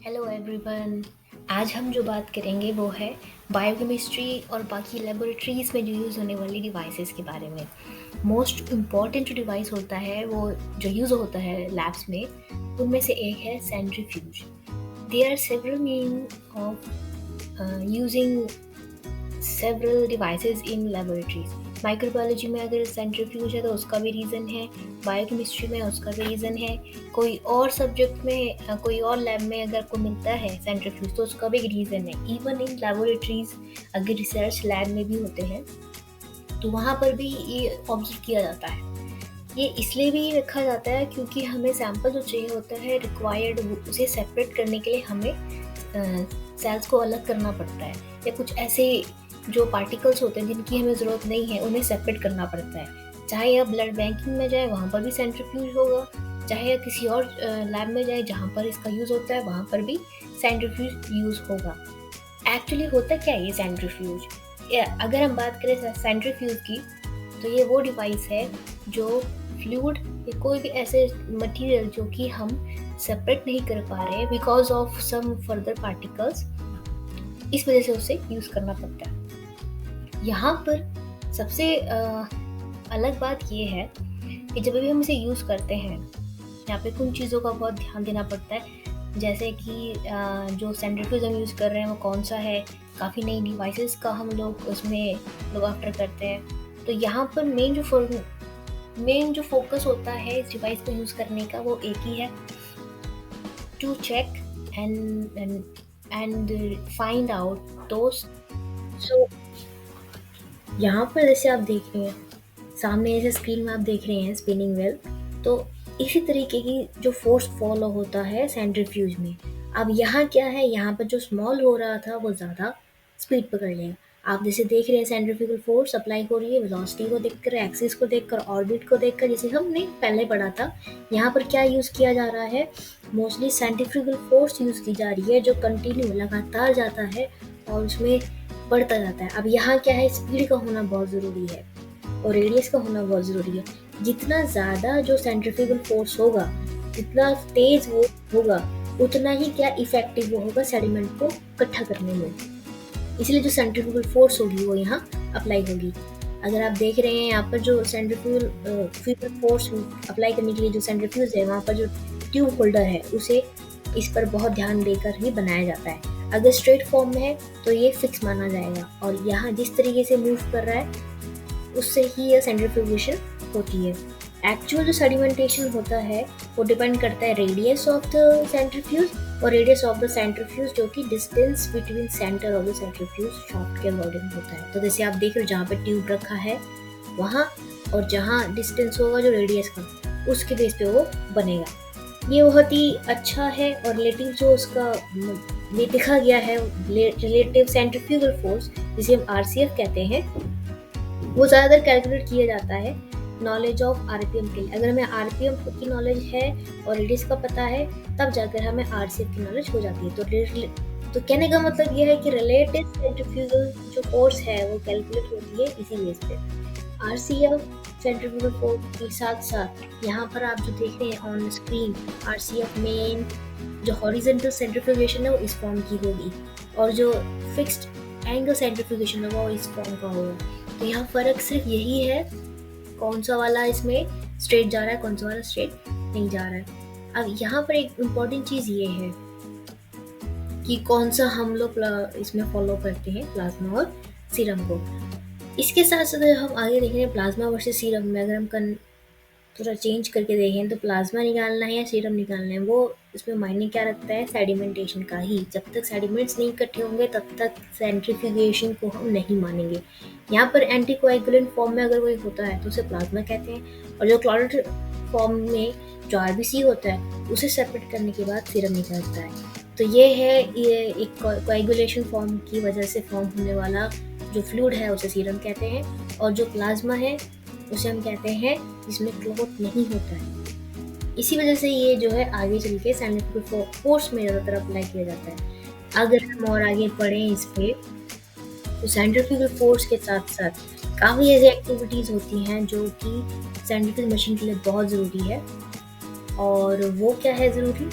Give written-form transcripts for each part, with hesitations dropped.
Hello everyone. आज हम जो बात करेंगे वो है बायोकेमिस्ट्री और बाकी लेबोरेटरीज़ में जो यूज़ होने वाली डिवाइसेस के बारे में। मोस्ट इम्पॉर्टेंट जो डिवाइस होता है वो जो यूज़ होता है लैब्स में, उनमें से एक है centrifuge. There are several meaning of using several devices in laboratories. Microbiology में अगर सेंट्रीफ्यूज है तो उसका भी रीज़न है, बायोकेमिस्ट्री में उसका भी रीज़न है, कोई और सब्जेक्ट में कोई और लैब में अगर को मिलता है सेंट्रीफ्यूज तो उसका भी रीज़न है। इवन इन लेबोरेटरीज अगर रिसर्च लैब में भी होते हैं तो वहाँ पर भी ये ऑब्जर्व किया जाता है। ये इसलिए भी रखा जाता है क्योंकि हमें सैंपल जो चाहिए होता है रिक्वायर्ड, उसे सेपरेट करने के लिए हमें सेल्स को अलग करना पड़ता है, या कुछ ऐसे जो पार्टिकल्स होते हैं जिनकी हमें ज़रूरत नहीं है उन्हें सेपरेट करना पड़ता है। चाहे आप ब्लड बैंकिंग में जाए वहाँ पर भी सेंट्रीफ्यूज होगा, चाहे आप किसी और लैब में जाए जहाँ पर इसका यूज़ होता है वहाँ पर भी सेंट्रीफ्यूज यूज़ होगा। एक्चुअली होता क्या है ये सेंट्रीफ्यूज? अगर हम बात करें सेंट्रीफ्यूज की तो ये वो डिवाइस है जो फ्लूइड या कोई भी ऐसे मटेरियल जो कि हम सेपरेट नहीं कर पा रहे because of some further particles, इस वजह से उसे यूज़ करना पड़ता है। यहाँ पर सबसे अलग बात ये है कि जब भी हम इसे यूज़ करते हैं यहाँ पे कुछ चीज़ों का बहुत ध्यान देना पड़ता है, जैसे कि जो सेंट्रीफ्यूज हम यूज़ कर रहे हैं वो कौन सा है। काफ़ी नई डिवाइसेस का हम लोग उसमें लुक आफ्टर करते हैं, तो यहाँ पर मेन जो फोकस होता है इस डिवाइस को यूज़ करने का वो एक ही है, to check and find out those. So यहाँ पर जैसे आप देख रहे हैं सामने ऐसे स्क्रीन में आप देख रहे हैं स्पिनिंग व्हील, तो इसी तरीके की जो फोर्स फॉलो होता है सेंट्रीफ्यूज में। अब यहाँ क्या है, यहाँ पर जो स्मॉल हो रहा था वो ज़्यादा स्पीड पकड़ लेगा। आप जैसे देख रहे हैं सेंट्रीफ्यूगल फोर्स अप्लाई हो रही है वेलोसिटी को देखकर, एक्सिस को देखकर, ऑर्बिट को देखकर, जैसे हमने पहले पढ़ा था। यहाँ पर क्या यूज़ किया जा रहा है, मोस्टली सेंट्रीफ्यूगल फोर्स यूज़ की जा रही है जो कंटिन्यू लगातार जाता है और उसमें बढ़ता जाता है। अब यहाँ क्या है, स्पीड का होना बहुत ज़रूरी है और रेडियस का होना बहुत ज़रूरी है। जितना ज़्यादा जो सेंट्रीफ्यूगल फोर्स होगा, जितना तेज़ वो होगा, उतना ही क्या इफेक्टिव वो होगा सेडिमेंट को इकट्ठा करने में। इसलिए जो सेंट्रीफ्यूगल फोर्स होगी वो यहाँ अप्लाई होगी। अगर आप देख रहे हैं यहाँ पर जो सेंट्रीफ्यूगल फोर्स अप्लाई करने के लिए जो सेंट्रीफ्यूज है वहाँ पर जो ट्यूब होल्डर है उसे इस पर बहुत ध्यान देकर ही बनाया जाता है। अगर स्ट्रेट फॉर्म में है तो ये फिक्स माना जाएगा और यहाँ जिस तरीके से मूव कर रहा है उससे ही यह सेंट्रीफ्यूगेशन होती है। एक्चुअल जो सेडिमेंटेशन होता है वो डिपेंड करता है रेडियस ऑफ द सेंट्रीफ्यूज और रेडियस ऑफ द सेंट्रीफ्यूज, जो कि distance between centre of the centrifuge shaft के अकॉर्डिंग होता है। तो जैसे आप देख रहे हो जहाँ पे ट्यूब रखा है वहाँ, और जहाँ डिस्टेंस होगा जो रेडियस का उसके बेस पे वो बनेगा। ये बहुत ही अच्छा है और रिलेटिव जो उसका ये दिखा गया है रिलेटिव सेंट्रीफ्यूगल फोर्स जिसे हम RCF कहते हैं, वो ज़्यादातर कैलकुलेट किया जाता है नॉलेज ऑफ RPM के लिए। अगर हमें RPM की नॉलेज है और रेडियस का पता है तब जाकर हमें RCF की नॉलेज हो जाती है। तो कहने का मतलब ये है कि रिलेटिव सेंट्रीफ्यूगल जो फोर्स है वो कैलकुलेट होती है इसी बेस पे। RCF सेंट्रीफ्यूगल फोर्स के साथ साथ यहाँ पर आप जो देख रहे हैं ऑन स्क्रीन, RCF मेन जो हॉरिजॉन्टल सेंट्रीफ्यूगेशन है वो इस फॉर्म की होगी और जो फिक्स्ड एंगल सेंट्रीफ्यूगेशन है वो इस फॉर्म का होगा। तो यहाँ फ़र्क सिर्फ यही है कौन सा वाला इसमें स्ट्रेट जा रहा है, कौन सा वाला स्ट्रेट नहीं जा रहा है। अब यहाँ पर एक इम्पॉर्टेंट चीज़ ये है कि कौन सा हम लोग इसमें फॉलो करते हैं, प्लाज्मा और सीरम को। इसके साथ साथ हम आगे देख रहे हैं प्लाज्मा वर्सेस सीरम में, अगर हम थोड़ा चेंज करके देखें तो प्लाज्मा निकालना है या सीरम निकालना है, वो इसमें मायने क्या रखता है, सेडिमेंटेशन का ही। जब तक सेडिमेंट्स नहीं इकट्ठे होंगे तब तक सेंट्रीफ्यूगेशन को हम नहीं मानेंगे। यहाँ पर एंटीकोएगुलेंट फॉर्म में अगर कोई होता है तो उसे प्लाज्मा कहते हैं, और जो क्लॉटेड फॉर्म में जो RBC होता है उसे सेपरेट करने के बाद सीरम निकलता है। तो ये एक कोएगुलेशन फॉर्म की वजह से फॉर्म होने वाला जो फ्लूइड है उसे सीरम कहते हैं, और जो प्लाज्मा है उसे हम कहते हैं जिसमें क्लॉट नहीं होता है। इसी वजह से ये जो है आगे चल के सेंट्रीफ्यूगल फोर्स में ज़्यादातर अप्लाई किया जाता है। अगर हम और आगे पढ़ें इस पे तो सेंट्रीफ्यूगल फोर्स के साथ साथ काफ़ी ऐसी एक्टिविटीज़ होती हैं जो कि सेंट्रीफ्यूगल मशीन के लिए बहुत ज़रूरी है। और वो क्या है ज़रूरी,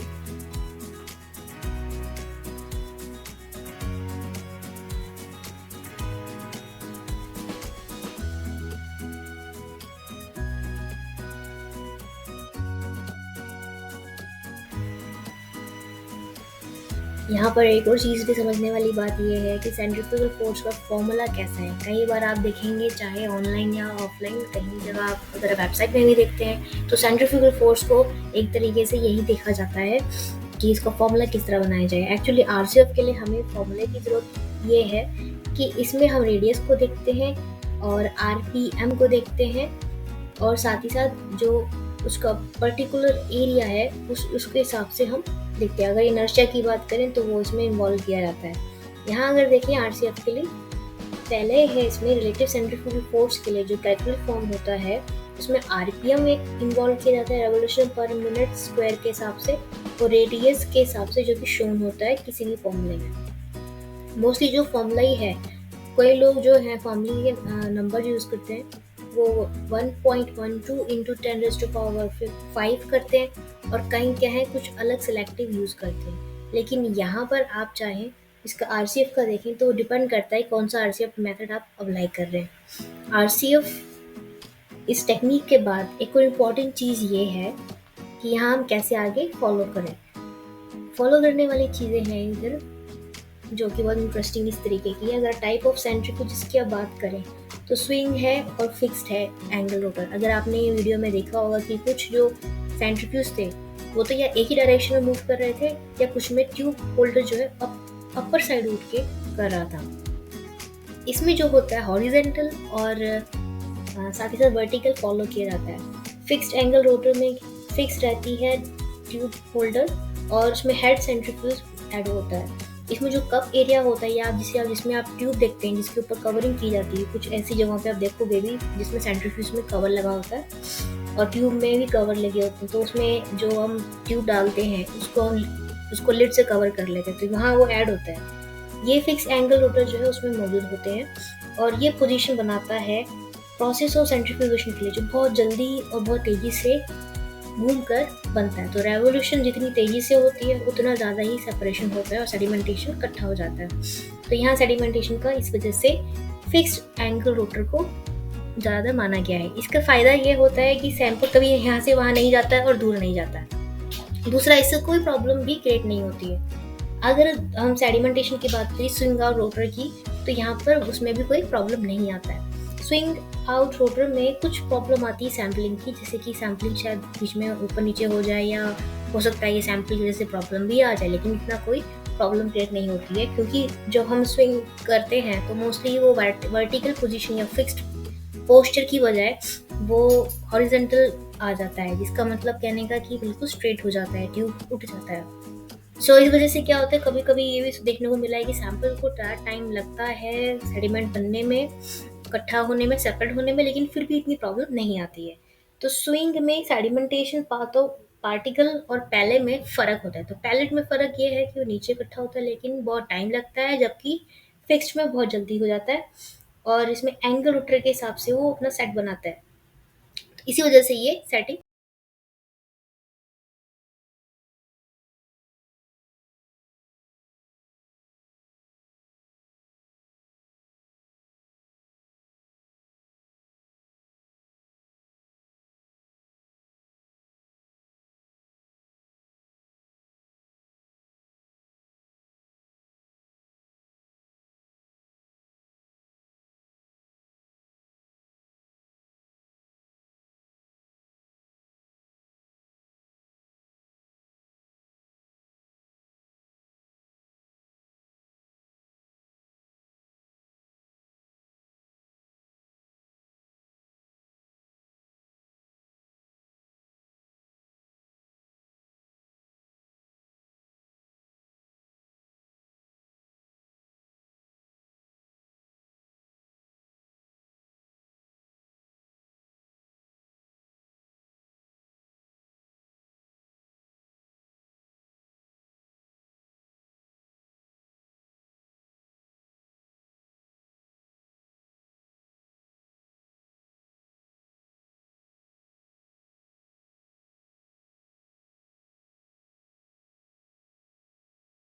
यहाँ पर एक और चीज़ भी समझने वाली बात ये है कि सेंट्रीफ्यूगल फोर्स का फॉर्मूला कैसा है। कई बार आप देखेंगे, चाहे ऑनलाइन या ऑफलाइन, कहीं जगह आप अगर वेबसाइट में भी देखते हैं, तो सेंट्रीफ्यूगल फोर्स को एक तरीके से यही देखा जाता है कि इसका फॉर्मूला किस तरह बनाया जाए। एक्चुअली आरसीएफ के लिए हमें फॉर्मूले की ज़रूरत ये है कि इसमें हम रेडियस को देखते हैं और आरपीएम को देखते हैं, और साथ ही साथ जो उसका पर्टिकुलर एरिया है उसके हिसाब से हम देखते हैं। अगर इनर्शिया की बात करें तो वो इसमें इन्वॉल्व किया जाता है। यहाँ अगर देखें आरसीएफ के लिए, पहले है इसमें रिलेटिव सेंट्रीफ्यूगल फोर्स के लिए जो कैलकुलेट फॉर्म होता है, उसमें आरपीएम एक इन्वॉल्व किया जाता है रेवोल्यूशन पर मिनट स्क्वायर के हिसाब से, और रेडियस के हिसाब से जो कि शोन होता है किसी भी फॉर्मूले में। मोस्टली जो फॉर्मूला ही है, कोई लोग जो है फॉर्मूले के नंबर यूज़ करते हैं, वो 1.12 इंटू 10⁵ करते हैं, और कहीं क्या है कुछ अलग सेलेक्टिव यूज़ करते हैं। लेकिन यहाँ पर आप चाहें इसका आरसीएफ का देखें तो डिपेंड करता है कौन सा आरसीएफ मेथड आप अप्लाई कर रहे हैं। आरसीएफ इस टेक्निक के बाद एक और इम्पॉर्टेंट चीज़ ये है कि यहाँ हम कैसे आगे फॉलो करें। फॉलो करने वाली चीज़ें हैं इधर जो कि बहुत इंटरेस्टिंग इस तरीके की है। अगर टाइप ऑफ सेंट्रीफ्यूज जिसकी आप बात करें तो स्विंग है और फिक्स्ड है एंगल रोटर। अगर आपने ये वीडियो में देखा होगा कि कुछ जो सेंट्रीफ्यूज थे वो तो या एक ही डायरेक्शन में मूव कर रहे थे, या कुछ में ट्यूब होल्डर जो है अपर साइड उठ के कर रहा था। इसमें जो होता है हॉरिजेंटल और साथ ही साथ वर्टिकल फॉलो किया जाता है। फिक्स्ड एंगल रोटर में फिक्स रहती है ट्यूब होल्डर, और उसमें हेड सेंट्रीफ्यूज ऐड होता है। इसमें जो कप एरिया होता है, या जिसमें आप ट्यूब देखते हैं जिसके ऊपर कवरिंग की जाती है, कुछ ऐसी जगहों पे आप देखोगे भी जिसमें सेंट्रीफ्यूज में कवर लगा होता है और ट्यूब में भी कवर लगे होते हैं, तो उसमें जो हम ट्यूब डालते हैं उसको लिड से कवर कर लेते हैं, तो वहाँ वो ऐड होता है। ये फिक्स एंगल रोटर जो है उसमें मौजूद होते हैं, और ये पोजीशन बनाता है प्रोसेस ऑफ सेंट्रीफ्यूगेशन के लिए, जो बहुत जल्दी और बहुत तेज़ी से घूम कर बनता है। तो रेवोल्यूशन जितनी तेज़ी से होती है उतना ज़्यादा ही सेपरेशन होता है और सेडिमेंटेशन इकट्ठा हो जाता है। तो यहाँ सेडिमेंटेशन का इस वजह से फिक्स्ड एंगल रोटर को ज़्यादा माना गया है। इसका फ़ायदा ये होता है कि सैंपल कभी यहाँ से वहाँ नहीं जाता है और दूर नहीं जाता है। दूसरा, इससे कोई प्रॉब्लम भी क्रिएट नहीं होती है। अगर हम सेडिमेंटेशन की बात करें स्विंग आउट रोटर की, तो यहाँ पर उसमें भी कोई प्रॉब्लम नहीं आता है। स्विंग आउट रोटर में कुछ प्रॉब्लम आती है सैम्पलिंग की, जैसे कि सैम्पलिंग शायद बीच में ऊपर नीचे हो जाए, या हो सकता है ये सैम्पलिंग की वजह से प्रॉब्लम भी आ जाए, लेकिन इतना कोई प्रॉब्लम क्रिएट नहीं होती है, क्योंकि जब हम स्विंग करते हैं तो मोस्टली वो वर्टिकल पोजीशन या फिक्स्ड पोस्चर की बजाय वो हॉरिजॉन्टल आ जाता है, जिसका मतलब कहने का कि बिल्कुल स्ट्रेट हो जाता है, ट्यूब उठ जाता है। सो इस वजह से क्या होता है, कभी कभी ये भी देखने को मिला है कि सैंपल को टाइम लगता है सेडिमेंट बनने में, इकट्ठा होने में, सेपरेट होने में, लेकिन फिर भी इतनी प्रॉब्लम नहीं आती है। तो स्विंग में सेडिमेंटेशन पार्टिकल और पैले में फ़र्क होता है। तो पैलेट में फ़र्क ये है कि वो नीचे इकट्ठा होता है लेकिन बहुत टाइम लगता है, जबकि फिक्स्ड में बहुत जल्दी हो जाता है, और इसमें एंगल रोटर के हिसाब से वो अपना सेट बनाता है। इसी वजह से ये सेटिंग